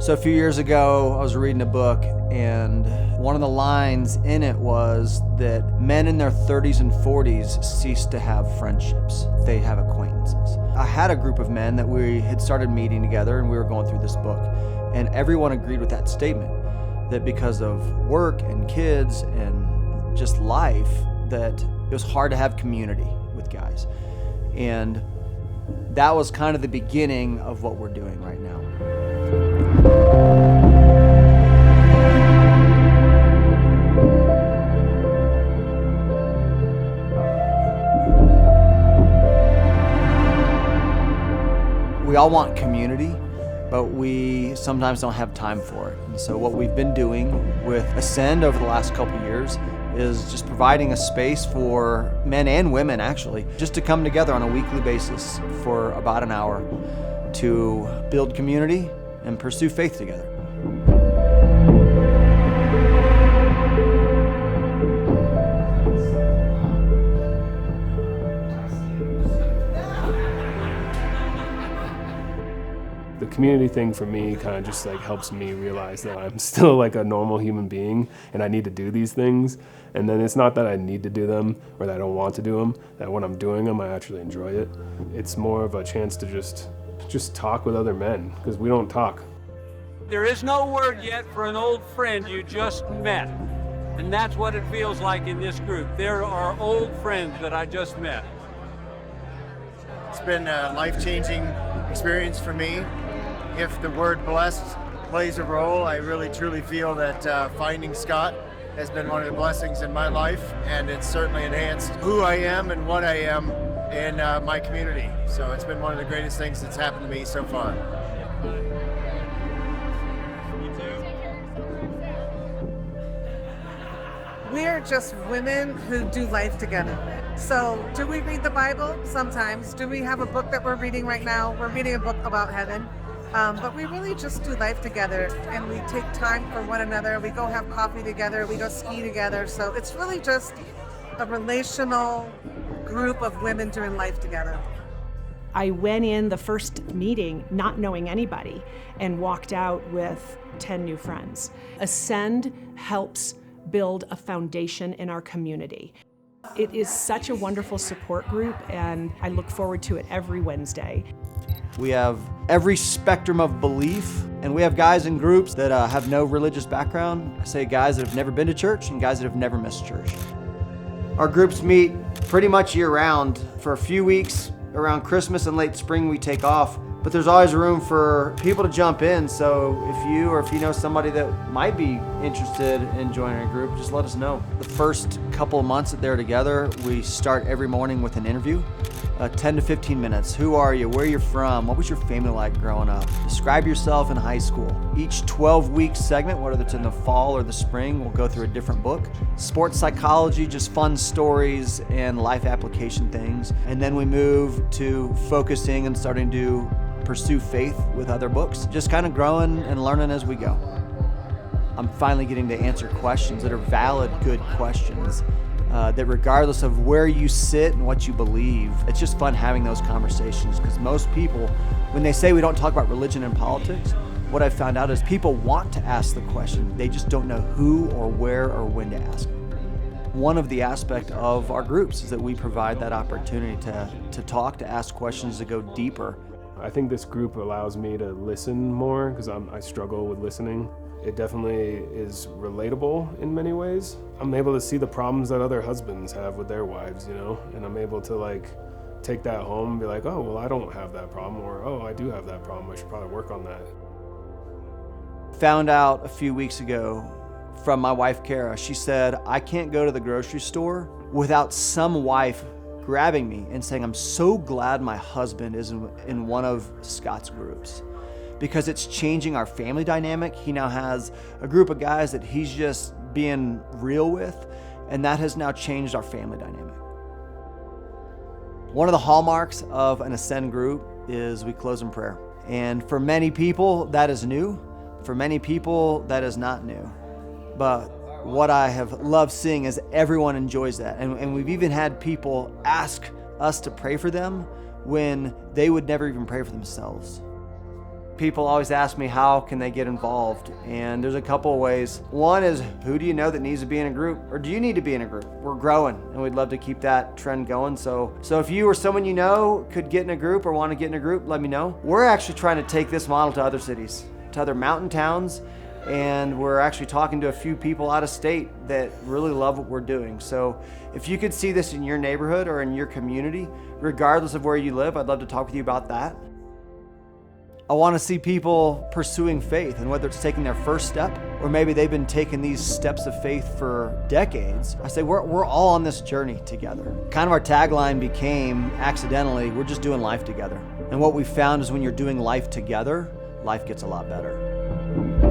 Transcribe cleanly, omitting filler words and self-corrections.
So a few years ago, I was reading a book, and one of the lines in it was that men in their 30s and 40s cease to have friendships. They have acquaintances. I had a group of men that we had started meeting together, and we were going through this book, and everyone agreed with that statement, that because of work and kids and just life, that it was hard to have community with guys. And that was kind of the beginning of what we're doing right now. We all want community, but we sometimes don't have time for it. And so what we've been doing with Ascend over the last couple years is just providing a space for men and women, actually, just to come together on a weekly basis for about an hour to build community and pursue faith together. The community thing for me kind of just like helps me realize that I'm still like a normal human being and I need to do these things. And then it's not that I need to do them or that I don't want to do them, that when I'm doing them I actually enjoy it. It's more of a chance to just talk with other men, because we don't talk. There is no word yet for an old friend you just met. And that's what it feels like in this group. There are old friends that I just met. It's been a life-changing experience for me. If the word blessed plays a role, I really truly feel that finding Scott has been one of the blessings in my life, and it's certainly enhanced who I am and what I am in my community. So it's been one of the greatest things that's happened to me so far. We're just women who do life together. So do we read the Bible? Sometimes. Do we have a book that we're reading right now? We're reading a book about heaven. But we really just do life together, and we take time for one another. We go have coffee together. We go ski together. So it's really just a relational group of women doing life together. I went in the first meeting not knowing anybody and walked out with 10 new friends. Ascend helps build a foundation in our community. It is such a wonderful support group, and I look forward to it every Wednesday. We have every spectrum of belief, and we have guys in groups that have no religious background. I say guys that have never been to church and guys that have never missed church. Our groups meet pretty much year-round. For a few weeks around Christmas and late spring we take off, but there's always room for people to jump in. So if you know somebody that might be interested in joining a group, just let us know. The first couple of months that they're together, we start every morning with an interview. 10 to 15 minutes. Who are you? Where are you from? What was your family like growing up? Describe yourself in high school. Each 12-week segment, whether it's in the fall or the spring, we'll go through a different book. Sports psychology, just fun stories and life application things. And then we move to focusing and starting to pursue faith with other books. Just kind of growing and learning as we go. I'm finally getting to answer questions that are valid, good questions. That regardless of where you sit and what you believe, it's just fun having those conversations, because most people, when they say we don't talk about religion and politics, what I've found out is people want to ask the question, they just don't know who or where or when to ask. One of the aspects of our groups is that we provide that opportunity to talk, to ask questions, to go deeper. I think this group allows me to listen more, because I struggle with listening. It definitely is relatable in many ways. I'm able to see the problems that other husbands have with their wives, and I'm able to like take that home and be like, oh, well, I don't have that problem, or oh, I do have that problem. I should probably work on that. Found out a few weeks ago from my wife, Kara. She said, I can't go to the grocery store without some wife grabbing me and saying, I'm so glad my husband is in one of Scott's groups, because it's changing our family dynamic. He now has a group of guys that he's just being real with, and that has now changed our family dynamic. One of the hallmarks of an Ascend group is we close in prayer. And for many people, that is new. For many people, that is not new. But what I have loved seeing is everyone enjoys that. And we've even had people ask us to pray for them when they would never even pray for themselves. People always ask me how can they get involved, and there's a couple of ways. One is, who do you know that needs to be in a group, or do you need to be in a group? We're growing and we'd love to keep that trend going. So if you or someone you know could get in a group or want to get in a group, let me know. We're actually trying to take this model to other cities, to other mountain towns, and we're actually talking to a few people out of state that really love what we're doing. So if you could see this in your neighborhood or in your community, regardless of where you live, I'd love to talk with you about that. I want to see people pursuing faith, and whether it's taking their first step or maybe they've been taking these steps of faith for decades. I say we're all on this journey together. Kind of our tagline became, accidentally, we're just doing life together. And what we found is when you're doing life together, life gets a lot better.